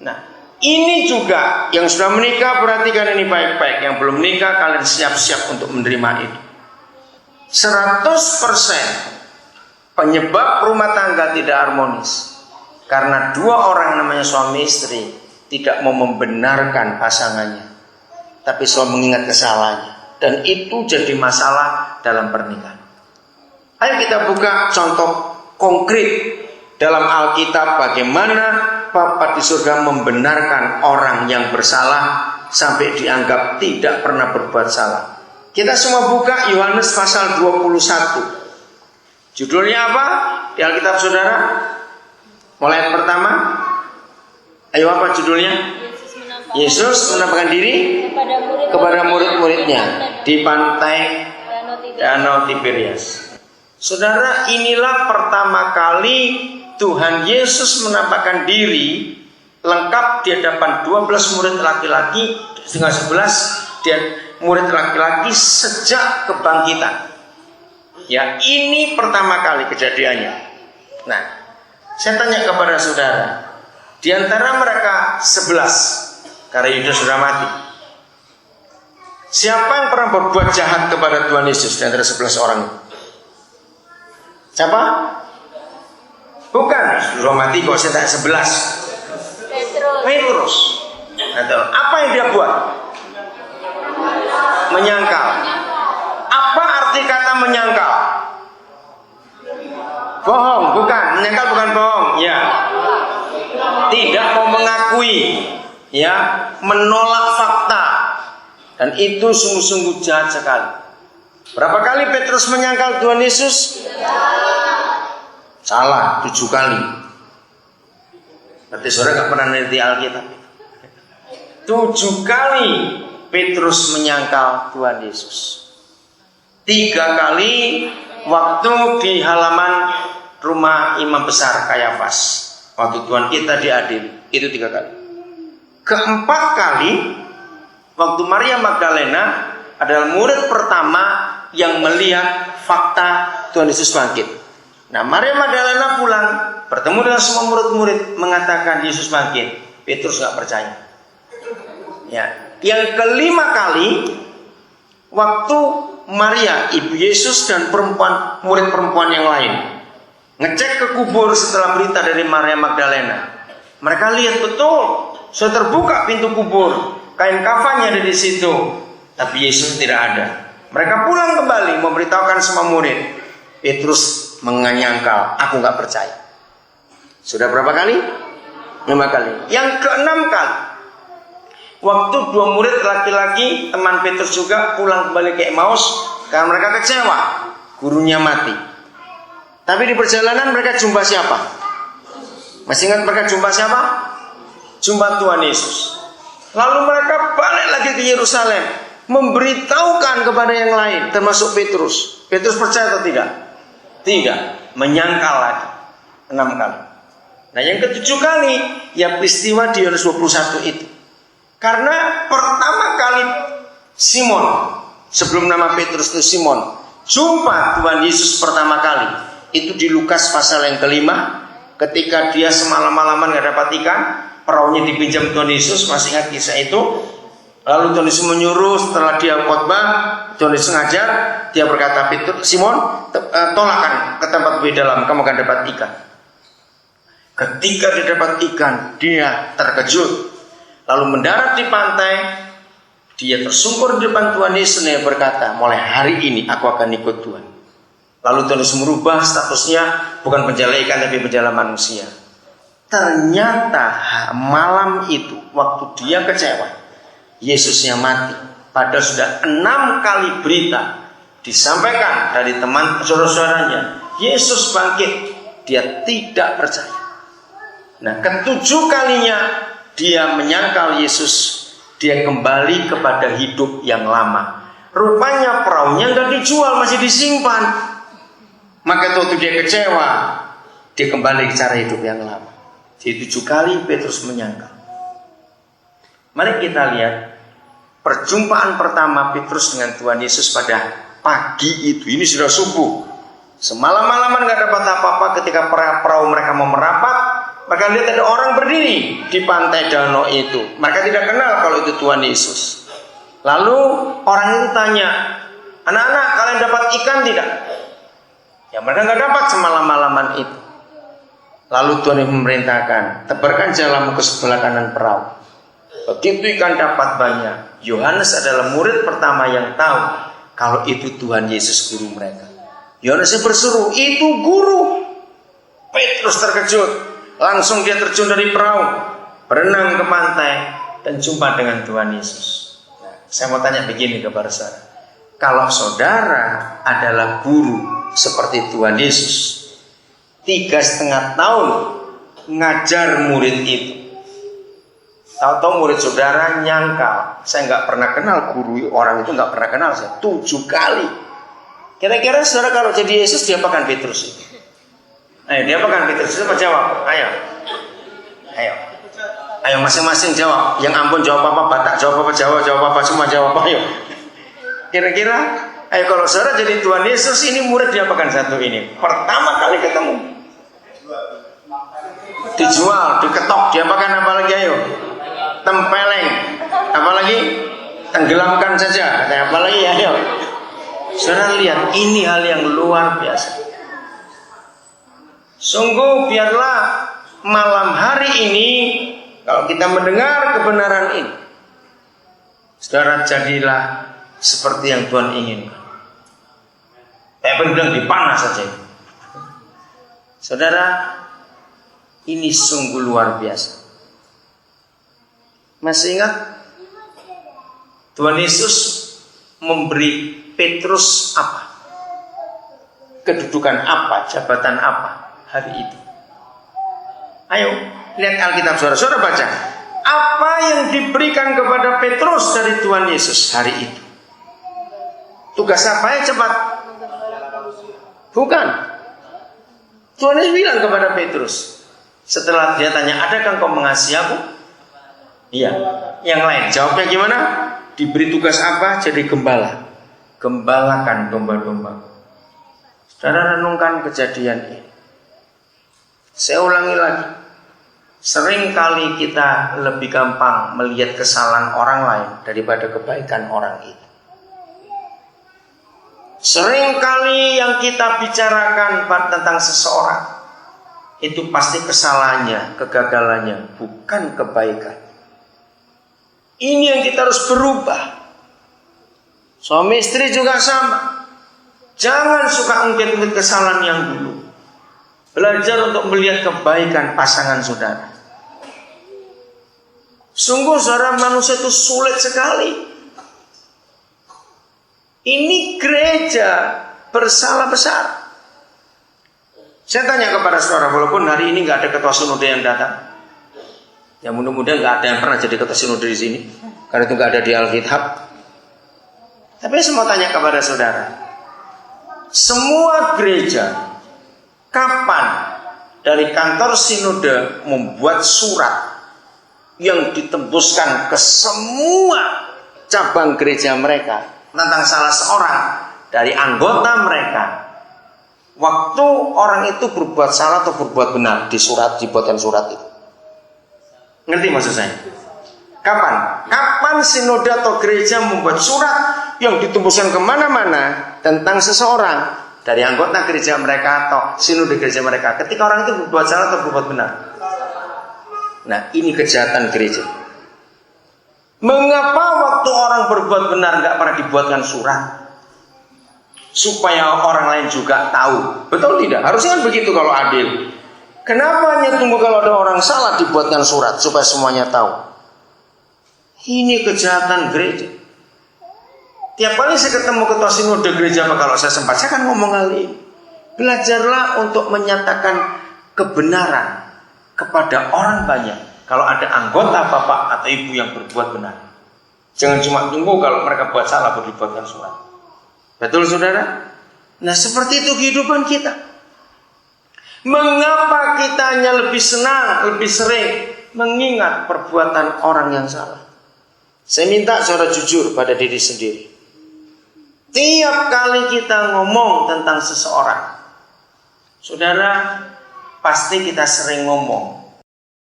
Nah, ini juga yang sudah menikah, perhatikan ini baik-baik. Yang belum menikah, kalian siap-siap untuk menerima itu. 100% penyebab rumah tangga tidak harmonis karena dua orang namanya suami istri tidak mau membenarkan pasangannya, tapi selalu mengingat kesalahannya, dan itu jadi masalah dalam pernikahan. Ayo kita buka contoh konkret dalam Alkitab bagaimana Bapa di surga membenarkan orang yang bersalah sampai dianggap tidak pernah berbuat salah. Kita semua buka Yohanes pasal 21. Judulnya apa di Alkitab saudara? Mulai yang pertama. Ayo, apa judulnya? Yesus menampakkan diri kepada murid-muridnya di pantai Danau Tiberias. Saudara, inilah pertama kali Tuhan Yesus menampakkan diri lengkap di hadapan 12 murid laki-laki dengan 11 dia murid laki-laki sejak kebangkitan. Ya, ini pertama kali kejadiannya. Nah, saya tanya kepada saudara, di antara mereka 11, karena Yudas sudah mati, siapa yang pernah berbuat jahat kepada Tuhan Yesus di antara 11 orang itu? Siapa? Bukan, sudah mati kok, saya tanya 11. Petrus. Apa yang dia buat? Menyangkal. Apa arti kata menyangkal? Bohong, bukan. Menyangkal bukan bohong, ya. Tidak mau mengakui, ya, menolak fakta. Dan itu sungguh-sungguh jahat sekali. Berapa kali Petrus menyangkal Tuhan Yesus? Salah, 7 kali. Berarti saudara gak pernah neliti Alkitab. 7 kali Petrus menyangkal Tuhan Yesus. 3 kali waktu di halaman rumah imam besar Kayafas, waktu Tuhan kita diadili, itu 3 kali. Keempat kali waktu Maria Magdalena adalah murid pertama yang melihat fakta Tuhan Yesus bangkit. Nah, Maria Magdalena pulang bertemu dengan semua murid-murid mengatakan Yesus bangkit. Petrus gak percaya. Ya, yang kelima kali waktu Maria ibu Yesus dan murid perempuan yang lain ngecek ke kubur setelah berita dari Maria Magdalena. Mereka lihat betul sudah terbuka pintu kubur, kain kafannya ada di situ, tapi Yesus tidak ada. Mereka pulang kembali memberitahukan semua murid. Petrus menyangkal, aku gak percaya. Sudah berapa kali? 5 kali. Yang ke-6 kali, waktu 2 murid laki-laki teman Petrus juga pulang kembali ke Emmaus karena mereka kecewa gurunya mati. Tapi di perjalanan mereka jumpa siapa? Masih ingat mereka jumpa siapa? Jumpa Tuhan Yesus. Lalu mereka balik lagi ke Yerusalem, memberitahukan kepada yang lain, termasuk Petrus. Petrus percaya atau tidak? Tidak, menyangkal lagi 6 kali. Nah, yang ke-7 kali ya peristiwa di Yohanes 21 itu. Karena pertama kali Simon, sebelum nama Petrus itu Simon, jumpa Tuhan Yesus pertama kali itu di Lukas pasal yang ke-5, ketika dia semalam-malaman gak dapat ikan, perahunya dipinjam Tuhan Yesus. Masih ingat kisah itu? Lalu Tuhan Yesus menyuruh, setelah dia khotbah, Tuhan Yesus ngajar, dia berkata, Simon, tolakkan ke tempat lebih dalam, kamu akan dapat ikan. Ketika dia dapat ikan, dia terkejut. Lalu mendarat di pantai, dia tersungkur di depan Tuhan Yesus dan berkata, mulai hari ini aku akan ikut Tuhan. Lalu Tuhan Yesus merubah statusnya, bukan penjala ikan tapi penjala manusia. Ternyata malam itu, waktu dia kecewa, Yesusnya mati. Padahal sudah 6 kali berita disampaikan dari teman saudara-saudaranya, Yesus bangkit. Dia tidak percaya. Nah, ke-7 kalinya dia menyangkal Yesus. Dia kembali kepada hidup yang lama. Rupanya perahunya nggak dijual, masih disimpan. Maka waktu dia kecewa, dia kembali ke cara hidup yang lama. Jadi 7 kali Petrus menyangkal. Mari kita lihat perjumpaan pertama Petrus dengan Tuhan Yesus pada pagi itu. Ini sudah subuh. Semalam-malaman gak dapat apa-apa. Ketika perahu mereka mau merapat, Maka lihat ada orang berdiri di pantai danau itu. Mereka tidak kenal kalau itu Tuhan Yesus. Lalu orang itu tanya, anak-anak kalian dapat ikan tidak? Ya mereka nggak dapat semalam-malaman itu. Lalu Tuhan memerintahkan, tebarkan jalamu ke sebelah kanan perahu. Begitu ikan dapat banyak. Yohanes adalah murid pertama yang tahu kalau itu Tuhan Yesus guru mereka. Yohanes berseru, itu guru. Petrus terkejut. Langsung dia terjun dari perahu, berenang ke pantai, dan jumpa dengan Tuhan Yesus. Nah, saya mau tanya begini kepada saudara. Kalau saudara adalah guru seperti Tuhan Yesus, 3,5 tahun ngajar murid itu, tahu-tahu murid saudara nyangkal, saya nggak pernah kenal guru orang itu, nggak pernah kenal saya, 7 kali. Kira-kira saudara kalau jadi Yesus diapakan Petrus itu? Ayo diapakan Petrus? Coba jawab. Ayo masing-masing jawab. Yang Ambon jawab apa, Batak jawab apa, Jawa jawab apa, semua jawab. Ayo. Kira-kira, ayo kalau saudara jadi Tuhan Yesus, ini murid diapakan satu ini? Pertama kali ketemu, dijual, diketok, diapakan apa lagi? Ayo. Tempeleng, apa lagi? Tenggelamkan saja. Apa lagi? Ayo. Saudara lihat, ini hal yang luar biasa. Sungguh biarlah malam hari ini kalau kita mendengar kebenaran ini, saudara jadilah seperti yang Tuhan inginkan. Bilang dipanah saja. Saudara, ini sungguh luar biasa. Masih ingat Tuhan Yesus memberi Petrus apa? Kedudukan apa? Jabatan apa? Hari itu. Ayo lihat Alkitab saudara baca. Apa yang diberikan kepada Petrus dari Tuhan Yesus hari itu? Tugas apa ya cepat? Bukan. Tuhan Yesus bilang kepada Petrus setelah dia tanya, adakah kau mengasihi aku? Iya. Yang lain jawabnya gimana? Diberi tugas apa? Jadi gembala. Gembalakan domba-domba. Saudara renungkan kejadian ini. Saya ulangi lagi, seringkali kita lebih gampang melihat kesalahan orang lain daripada kebaikan orang itu. Seringkali yang kita bicarakan tentang seseorang itu pasti kesalahannya, kegagalannya, bukan kebaikan. Ini yang kita harus berubah. Suami istri juga sama. Jangan suka ungkit-ungkit kesalahan yang dulu. Belajar untuk melihat kebaikan pasangan saudara. Sungguh saudara, manusia itu sulit sekali. Ini gereja bersalah besar. Saya tanya kepada saudara, walaupun hari ini nggak ada ketua sinode yang datang, ya mudah-mudahan nggak ada yang pernah jadi ketua sinode di sini, karena itu nggak ada di Alkitab. Tapi saya mau tanya kepada saudara, semua gereja kapan dari kantor sinode membuat surat yang ditembuskan ke semua cabang gereja mereka tentang salah seorang dari anggota mereka, waktu orang itu berbuat salah atau berbuat benar, di surat, dibuatkan surat itu? Ngerti maksud saya? Kapan? Kapan sinode atau gereja membuat surat yang ditembuskan kemana-mana tentang seseorang dari anggota gereja mereka atau sinode gereja mereka, ketika orang itu berbuat salah atau berbuat benar? Nah, ini kejahatan gereja. Mengapa waktu orang berbuat benar nggak pernah dibuatkan surat supaya orang lain juga tahu? Betul tidak? Harusnya kan begitu kalau adil. Kenapa hanya tunggu kalau ada orang salah dibuatkan surat supaya semuanya tahu? Ini kejahatan gereja. Tiap kali saya ketemu ketua sinode gereja, kalau saya sempat, saya akan ngomong hal ini. Belajarlah untuk menyatakan kebenaran kepada orang banyak. Kalau ada anggota bapak atau ibu yang berbuat benar, jangan cuma tunggu kalau mereka buat salah baru dibuatkan surat. Betul saudara? Nah seperti itu kehidupan kita. Mengapa kita hanya lebih senang, lebih sering mengingat perbuatan orang yang salah? Saya minta saudara jujur pada diri sendiri. Tiap kali kita ngomong tentang seseorang, saudara, pasti kita sering ngomong